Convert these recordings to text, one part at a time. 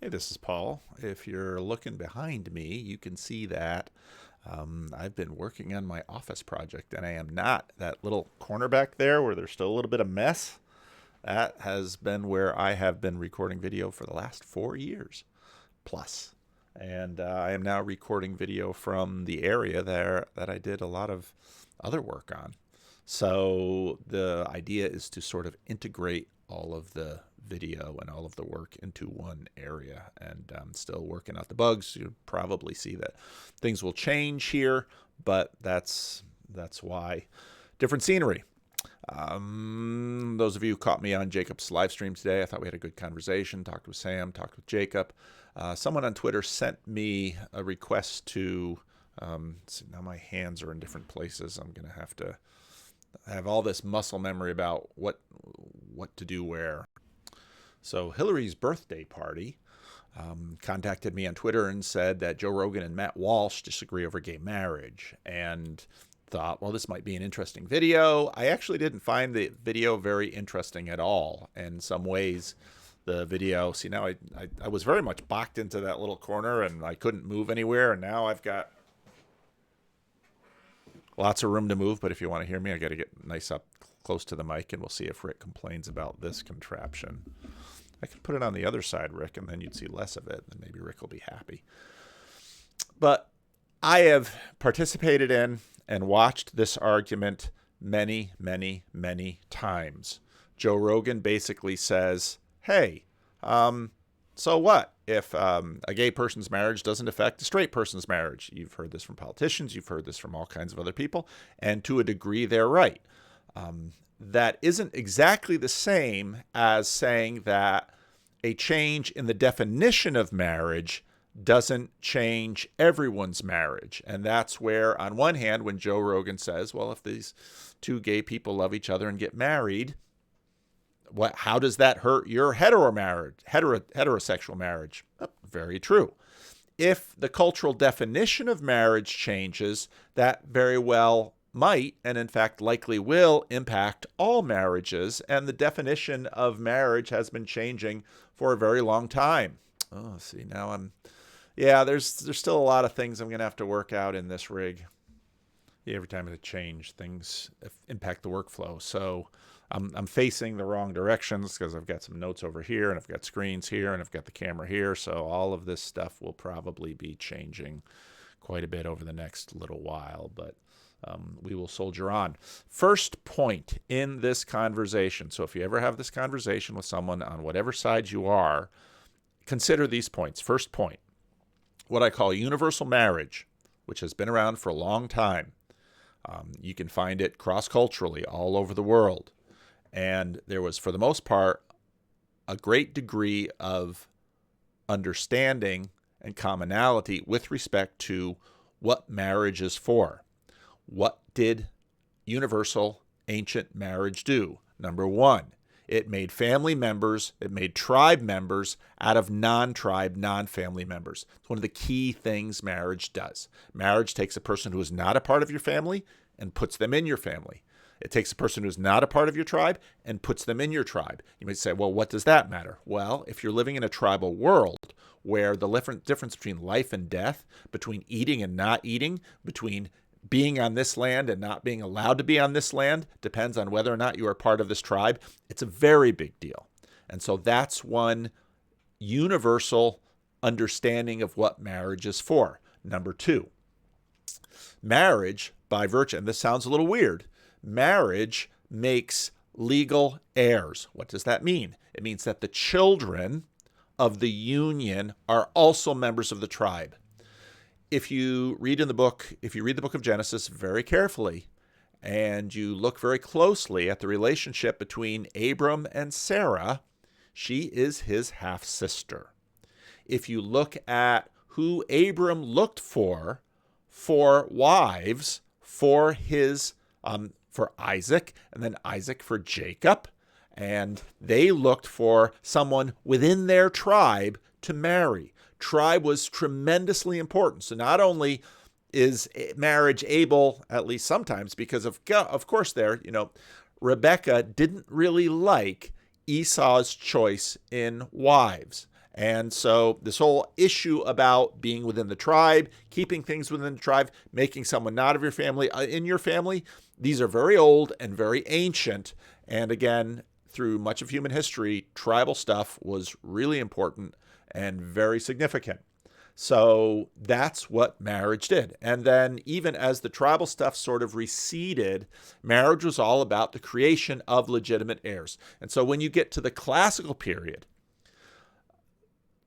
Hey, this is Paul. If you're looking behind me, you can see that I've been working on my office project, and I am not. That little corner back there where there's still a little bit of mess, that has been where I have been recording video for the last 4 years plus. And I am now recording video from the area there that I did a lot of other work on. So the idea is to sort of integrate all of the video and all of the work into one area, and I'm still working out the bugs. You'll probably see that things will change here, but that's why. Different scenery. Those of you who caught me on Jacob's live stream today, I thought we had a good conversation. Talked with Sam, talked with Jacob. Someone on Twitter sent me a request to, see, now my hands are in different places. I'm going to have all this muscle memory about what to do where. So Hillary's birthday party contacted me on Twitter and said that Joe Rogan and Matt Walsh disagree over gay marriage, and thought, well, this might be an interesting video. I actually didn't find the video very interesting at all. In some ways, the video, see, now I was very much boxed into that little corner and I couldn't move anywhere, and now I've got lots of room to move. But if you want to hear me, I got to get nice up close to the mic, and we'll see if Rick complains about this contraption. I could put it on the other side, Rick, and then you'd see less of it, and maybe Rick will be happy. But I have participated in and watched this argument many, many, many times. Joe Rogan basically says, hey, so what if a gay person's marriage doesn't affect a straight person's marriage? You've heard this from politicians. You've heard this from all kinds of other people. And to a degree, they're right. That isn't exactly the same as saying that a change in the definition of marriage doesn't change everyone's marriage. And that's where, on one hand, when Joe Rogan says, well, if these two gay people love each other and get married, how does that hurt your heterosexual marriage? Oh, very true. If the cultural definition of marriage changes, that very well might, and in fact likely will, impact all marriages. And the definition of marriage has been changing for a very long time. Oh, see, now there's still a lot of things I'm going to have to work out in this rig. Yeah, every time I change, things impact the workflow. So I'm facing the wrong directions because I've got some notes over here, and I've got screens here, and I've got the camera here. So all of this stuff will probably be changing quite a bit over the next little while, but we will soldier on. First point in this conversation. So if you ever have this conversation with someone on whatever side you are, consider these points. First point, what I call universal marriage, which has been around for a long time. You can find it cross-culturally all over the world. And there was, for the most part, a great degree of understanding and commonality with respect to what marriage is for. What did universal ancient marriage do? Number one, it made family members, it made tribe members out of non-tribe, non-family members. It's one of the key things marriage does. Marriage takes a person who is not a part of your family and puts them in your family. It takes a person who's not a part of your tribe and puts them in your tribe. You might say, well, what does that matter? Well, if you're living in a tribal world where the difference between life and death, between eating and not eating, between being on this land and not being allowed to be on this land depends on whether or not you are part of this tribe, it's a very big deal. And so that's one universal understanding of what marriage is for. Number two, marriage, by virtue, and this sounds a little weird, marriage makes legal heirs. What does that mean? It means that the children of the union are also members of the tribe. If you read the book of Genesis very carefully, and you look very closely at the relationship between Abram and Sarah, she is his half-sister. If you look at who Abram looked for wives for Isaac, and then Isaac for Jacob, and they looked for someone within their tribe to marry. Tribe was tremendously important. So not only is marriage able, at least sometimes, because of course Rebecca didn't really like Esau's choice in wives. And so this whole issue about being within the tribe, keeping things within the tribe, making someone not of your family, in your family, these are very old and very ancient. And again, through much of human history, tribal stuff was really important and very significant. So that's what marriage did. And then even as the tribal stuff sort of receded, marriage was all about the creation of legitimate heirs. And so when you get to the classical period,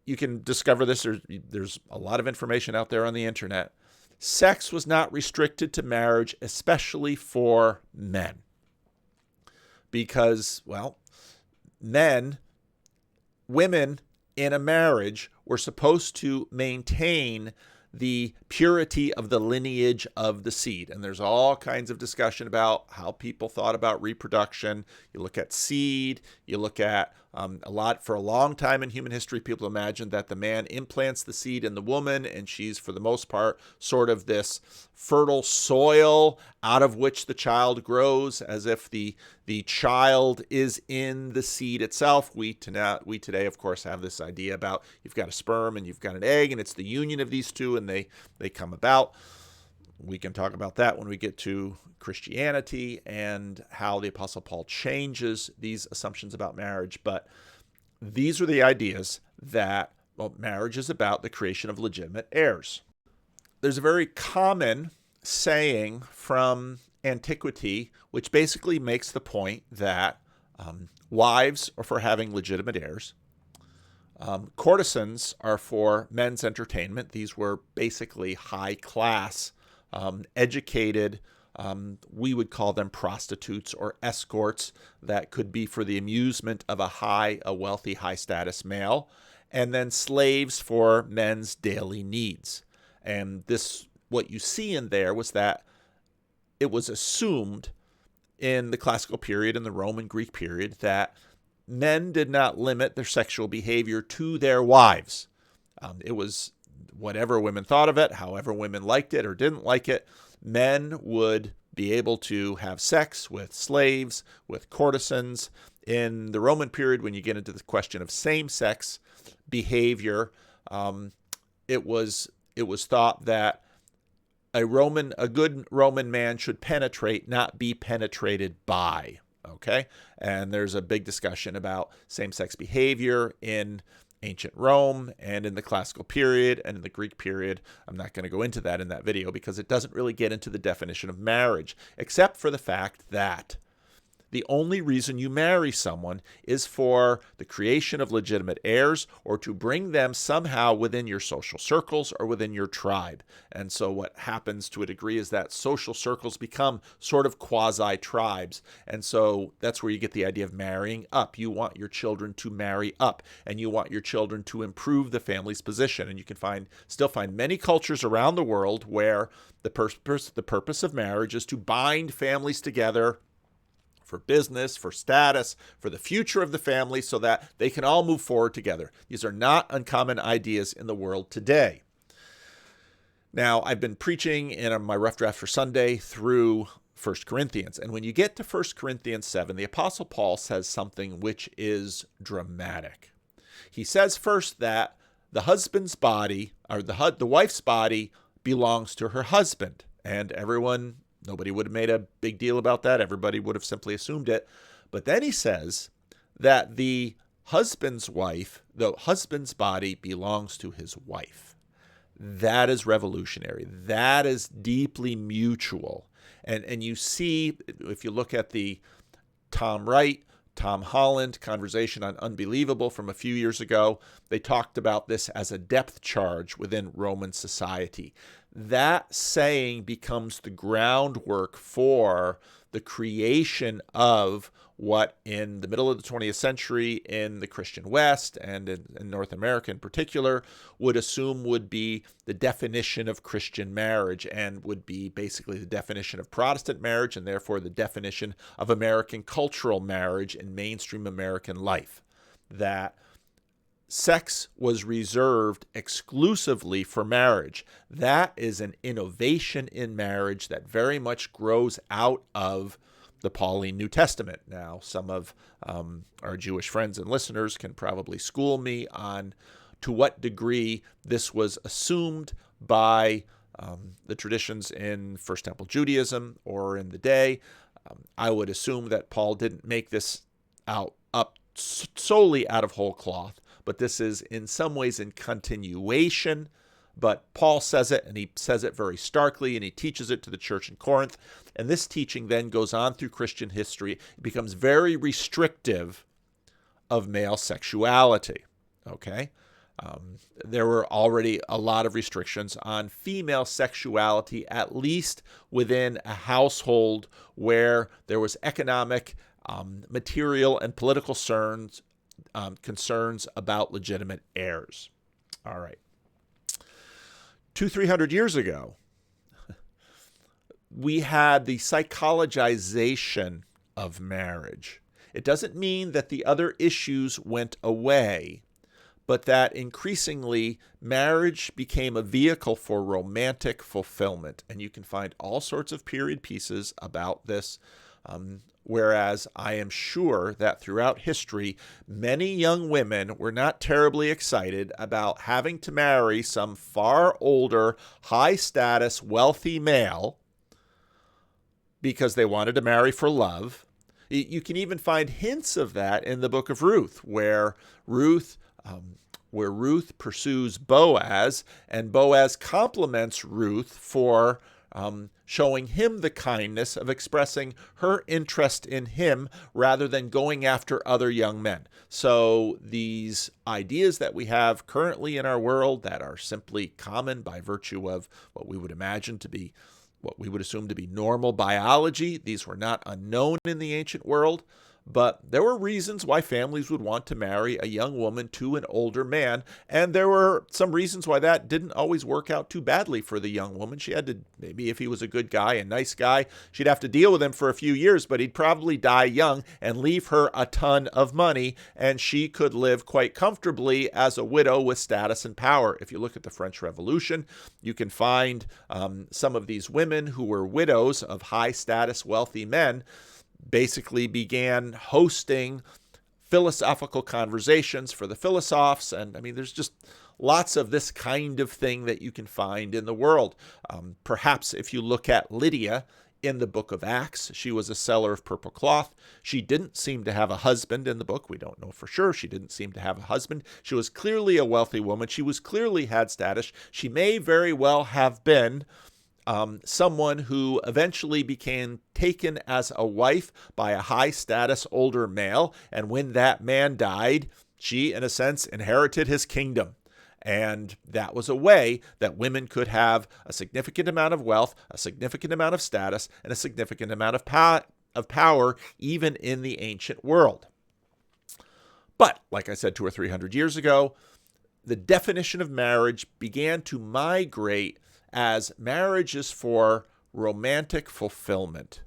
you can discover this. There's a lot of information out there on the internet. Sex was not restricted to marriage, especially for men. Because, well, women in a marriage were supposed to maintain the purity of the lineage of the seed. And there's all kinds of discussion about how people thought about reproduction. You look at seed, you look at for a long time in human history, people imagined that the man implants the seed in the woman, and she's, for the most part, sort of this fertile soil out of which the child grows, as if the child is in the seed itself. We today, of course, have this idea about you've got a sperm and you've got an egg, and it's the union of these two, and they come about. We can talk about that when we get to Christianity and how the Apostle Paul changes these assumptions about marriage. But these are the ideas that, well, marriage is about the creation of legitimate heirs. There's a very common saying from antiquity, which basically makes the point that wives are for having legitimate heirs. Courtesans are for men's entertainment. These were basically high-class, educated, we would call them prostitutes or escorts that could be for the amusement of a wealthy, high-status male, and then slaves for men's daily needs. And what you see in there was that it was assumed in the classical period, in the Roman Greek period, that men did not limit their sexual behavior to their wives. It was whatever women thought of it, however women liked it or didn't like it. Men would be able to have sex with slaves, with courtesans. In the Roman period, when you get into the question of same-sex behavior, it was thought that a good Roman man should penetrate, not be penetrated by. Okay? And there's a big discussion about same-sex behavior in ancient Rome and in the classical period and in the Greek period. I'm not going to go into that in that video because it doesn't really get into the definition of marriage, except for the fact that the only reason you marry someone is for the creation of legitimate heirs or to bring them somehow within your social circles or within your tribe. And so what happens to a degree is that social circles become sort of quasi-tribes. And so that's where you get the idea of marrying up. You want your children to marry up, and you want your children to improve the family's position. And you can still find many cultures around the world where the purpose of marriage is to bind families together for business, for status, for the future of the family, so that they can all move forward together. These are not uncommon ideas in the world today. Now, I've been preaching in my rough draft for Sunday through 1 Corinthians. And when you get to 1 Corinthians 7, the Apostle Paul says something which is dramatic. He says first that the husband's body, or the wife's body, belongs to her husband. And nobody would have made a big deal about that. Everybody would have simply assumed it. But then he says that the husband's body belongs to his wife. That is revolutionary. That is deeply mutual. And you see, if you look at the Tom Holland conversation on Unbelievable from a few years ago, they talked about this as a depth charge within Roman society. That saying becomes the groundwork for the creation of what in the middle of the 20th century in the Christian West and in North America in particular would be the definition of Christian marriage, and would be basically the definition of Protestant marriage, and therefore the definition of American cultural marriage in mainstream American life. That sex was reserved exclusively for marriage. That is an innovation in marriage that very much grows out of the Pauline New Testament. Now, some of our Jewish friends and listeners can probably school me on to what degree this was assumed by the traditions in First Temple Judaism or in the day. I would assume that Paul didn't make this up solely out of whole cloth, but this is in some ways in continuation. But Paul says it, and he says it very starkly, and he teaches it to the church in Corinth. And this teaching then goes on through Christian history. It becomes very restrictive of male sexuality. Okay? There were already a lot of restrictions on female sexuality, at least within a household where there was economic, material, and political concerns about legitimate heirs. All right. 200-300 years ago, we had the psychologization of marriage. It doesn't mean that the other issues went away, but that increasingly marriage became a vehicle for romantic fulfillment. And you can find all sorts of period pieces about this, whereas I am sure that throughout history, many young women were not terribly excited about having to marry some far older, high-status, wealthy male because they wanted to marry for love. You can even find hints of that in the book of Ruth, where Ruth pursues Boaz, and Boaz compliments Ruth for showing him the kindness of expressing her interest in him rather than going after other young men. So these ideas that we have currently in our world that are simply common by virtue of what we would assume to be normal biology, these were not unknown in the ancient world. But there were reasons why families would want to marry a young woman to an older man, and there were some reasons why that didn't always work out too badly for the young woman. She had to, maybe if he was a good guy, a nice guy, she'd have to deal with him for a few years, but he'd probably die young and leave her a ton of money, and she could live quite comfortably as a widow with status and power. If you look at the French Revolution, you can find some of these women who were widows of high-status, wealthy men basically began hosting philosophical conversations for the philosophes. And I mean, there's just lots of this kind of thing that you can find in the world. Perhaps if you look at Lydia in the book of Acts, she was a seller of purple cloth. She didn't seem to have a husband in the book. We don't know for sure. She didn't seem to have a husband. She was clearly a wealthy woman. She was clearly had status. She may very well have been someone who eventually became taken as a wife by a high-status older male, and when that man died, she, in a sense, inherited his kingdom. And that was a way that women could have a significant amount of wealth, a significant amount of status, and a significant amount of power, even in the ancient world. But, like I said, 200 or 300 years ago, the definition of marriage began to migrate as marriage is for romantic fulfillment.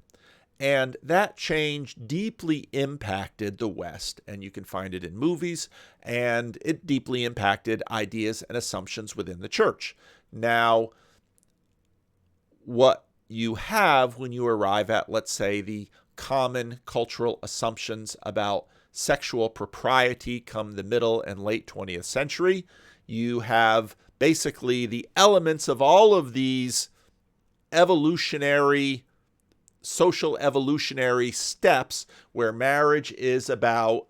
And that change deeply impacted the West, and you can find it in movies, and it deeply impacted ideas and assumptions within the church. Now, what you have when you arrive at, let's say, the common cultural assumptions about sexual propriety come the middle and late 20th century, you have basically the elements of all of these social evolutionary steps where marriage is about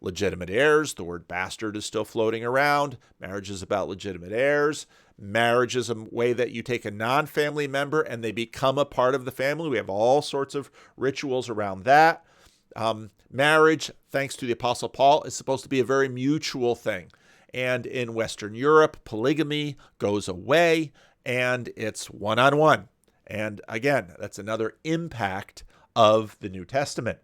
legitimate heirs. The word bastard is still floating around. Marriage is about legitimate heirs. Marriage is a way that you take a non-family member and they become a part of the family. We have all sorts of rituals around that. Marriage, thanks to the Apostle Paul, is supposed to be a very mutual thing. And in Western Europe, polygamy goes away, and it's one-on-one. And again, that's another impact of the New Testament.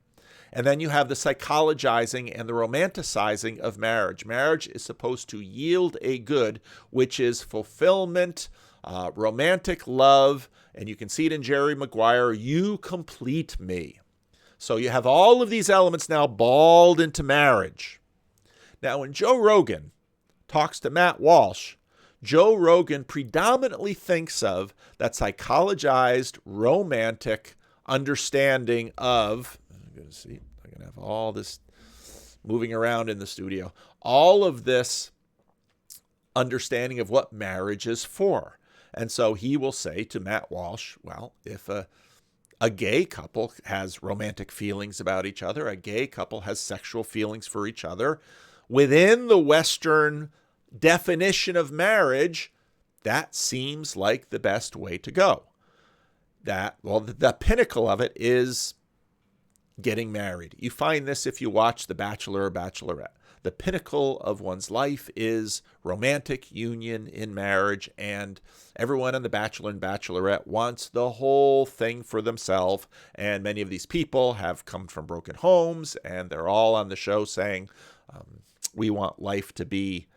And then you have the psychologizing and the romanticizing of marriage. Marriage is supposed to yield a good, which is fulfillment, romantic love, and you can see it in Jerry Maguire, you complete me. So you have all of these elements now balled into marriage. Now, when Joe Rogan talks to Matt Walsh, Joe Rogan predominantly thinks of that psychologized, romantic understanding of, I'm going to have all this moving around in the studio, all of this understanding of what marriage is for. And so he will say to Matt Walsh, well, if a gay couple has romantic feelings about each other, a gay couple has sexual feelings for each other, within the Western definition of marriage, that seems like the best way to go. The pinnacle of it is getting married. You find this if you watch The Bachelor or Bachelorette. The pinnacle of one's life is romantic union in marriage, and everyone on The Bachelor and Bachelorette wants the whole thing for themselves. And many of these people have come from broken homes, and they're all on the show saying, we want life to be,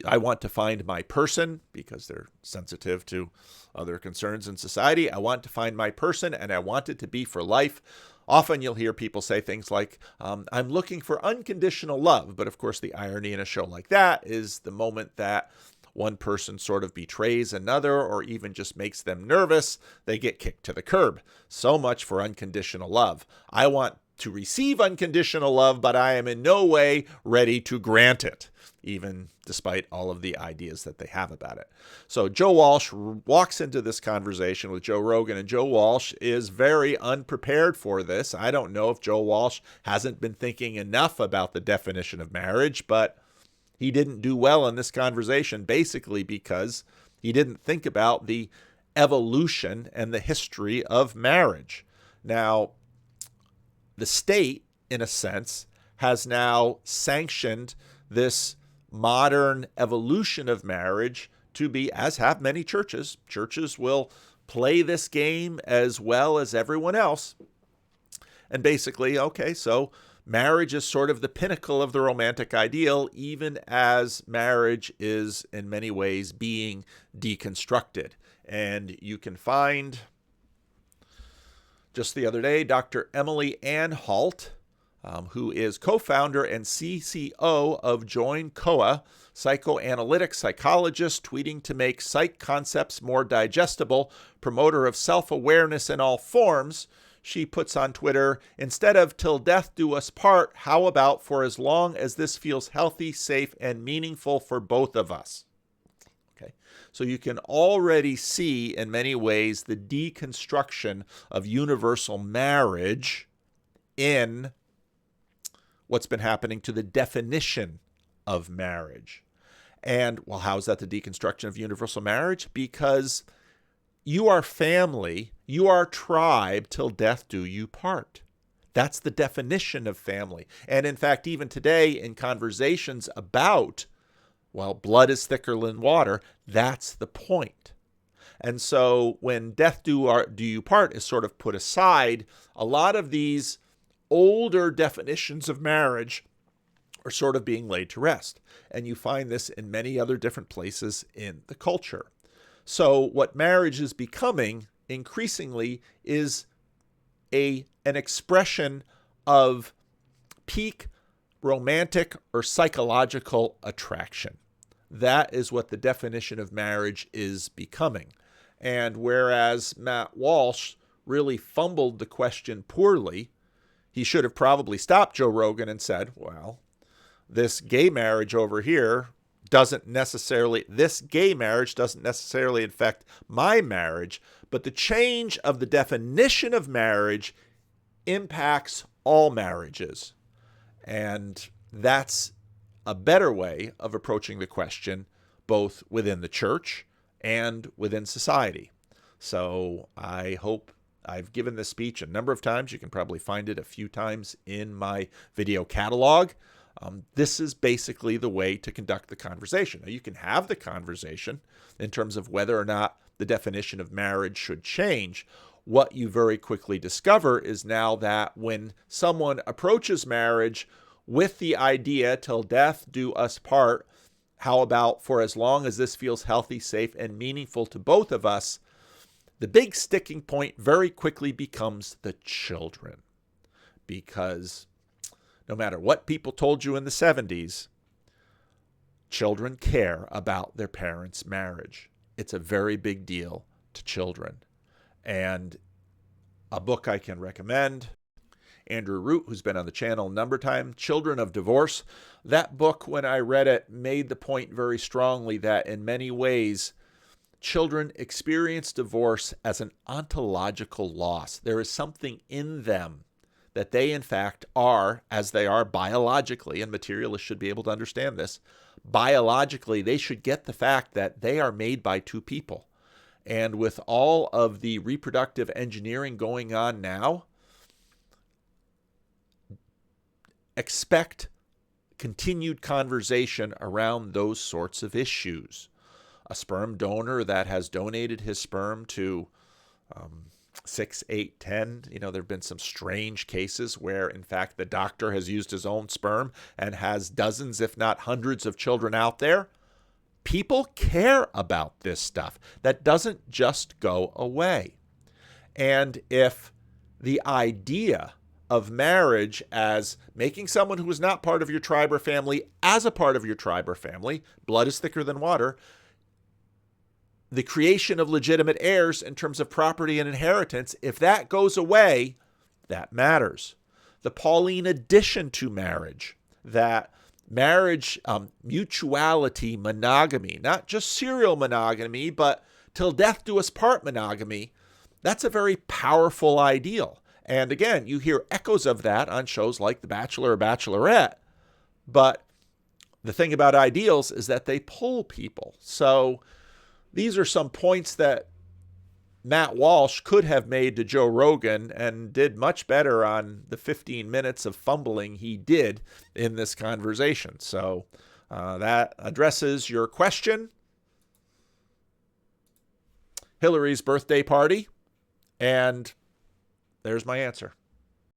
I want to find my person, because they're sensitive to other concerns in society. I want to find my person, and I want it to be for life. Often you'll hear people say things like, I'm looking for unconditional love. But of course, the irony in a show like that is the moment that one person sort of betrays another or even just makes them nervous, they get kicked to the curb. So much for unconditional love. I want to receive unconditional love, but I am in no way ready to grant it, even despite all of the ideas that they have about it. So Joe Walsh walks into this conversation with Joe Rogan, and Joe Walsh is very unprepared for this. I don't know if Joe Walsh hasn't been thinking enough about the definition of marriage, but he didn't do well in this conversation, basically because he didn't think about the evolution and the history of marriage. Now, the state, in a sense, has now sanctioned this modern evolution of marriage to be, as have many churches. Churches will play this game as well as everyone else. And basically, okay, so marriage is sort of the pinnacle of the romantic ideal, even as marriage is in many ways being deconstructed. And you can find, just the other day, Dr. Emily Ann Halt, who is co-founder and CCO of Join COA, psychoanalytic psychologist, tweeting to make psych concepts more digestible, promoter of self-awareness in all forms. She puts on Twitter, instead of till death do us part, how about for as long as this feels healthy, safe, and meaningful for both of us? Okay, so you can already see in many ways the deconstruction of universal marriage in what's been happening to the definition of marriage. And, well, how is that the deconstruction of universal marriage? Because you are family, you are tribe till death do you part. That's the definition of family. And in fact, even today in conversations about, well, blood is thicker than water, that's the point. And so when death do you part is sort of put aside, a lot of these older definitions of marriage are sort of being laid to rest. And you find this in many other different places in the culture. So what marriage is becoming increasingly is an expression of peak romantic or psychological attraction. That is what the definition of marriage is becoming. And whereas Matt Walsh really fumbled the question poorly, he should have probably stopped Joe Rogan and said, well, this gay marriage over here doesn't necessarily affect my marriage, but the change of the definition of marriage impacts all marriages. And that's a better way of approaching the question, both within the church and within society. So I hope I've given this speech a number of times. You can probably find it a few times in my video catalog. This is basically the way to conduct the conversation. Now, you can have the conversation in terms of whether or not the definition of marriage should change. What you very quickly discover is now that when someone approaches marriage with the idea, till death do us part, how about for as long as this feels healthy, safe, and meaningful to both of us, the big sticking point very quickly becomes the children. Because no matter what people told you in the 70s, children care about their parents' marriage. It's a very big deal to children. And A book I can recommend, Andrew Root, who's been on the channel a number of times, Children of Divorce. That book, when I read it, made the point very strongly that in many ways, children experience divorce as an ontological loss. There is something in them that they, in fact, are, as they are biologically, and materialists should be able to understand this, biologically, they should get the fact that they are made by two people. And with all of the reproductive engineering going on now, expect continued conversation around those sorts of issues. A sperm donor that has donated his sperm to 6, 8, 10, there have been some strange cases where, in fact, the doctor has used his own sperm and has dozens, if not hundreds, of children out there. People care about this stuff. That doesn't just go away. And if the idea of marriage as making someone who is not part of your tribe or family as a part of your tribe or family, blood is thicker than water, the creation of legitimate heirs in terms of property and inheritance, if that goes away, that matters. The Pauline addition to marriage, that marriage, mutuality, monogamy, not just serial monogamy, but till death do us part monogamy, that's a very powerful ideal. And again, you hear echoes of that on shows like The Bachelor or Bachelorette. But the thing about ideals is that they pull people. So these are some points that Matt Walsh could have made to Joe Rogan and did much better on the 15 minutes of fumbling he did in this conversation. So that addresses your question. Hillary's birthday party. And there's my answer.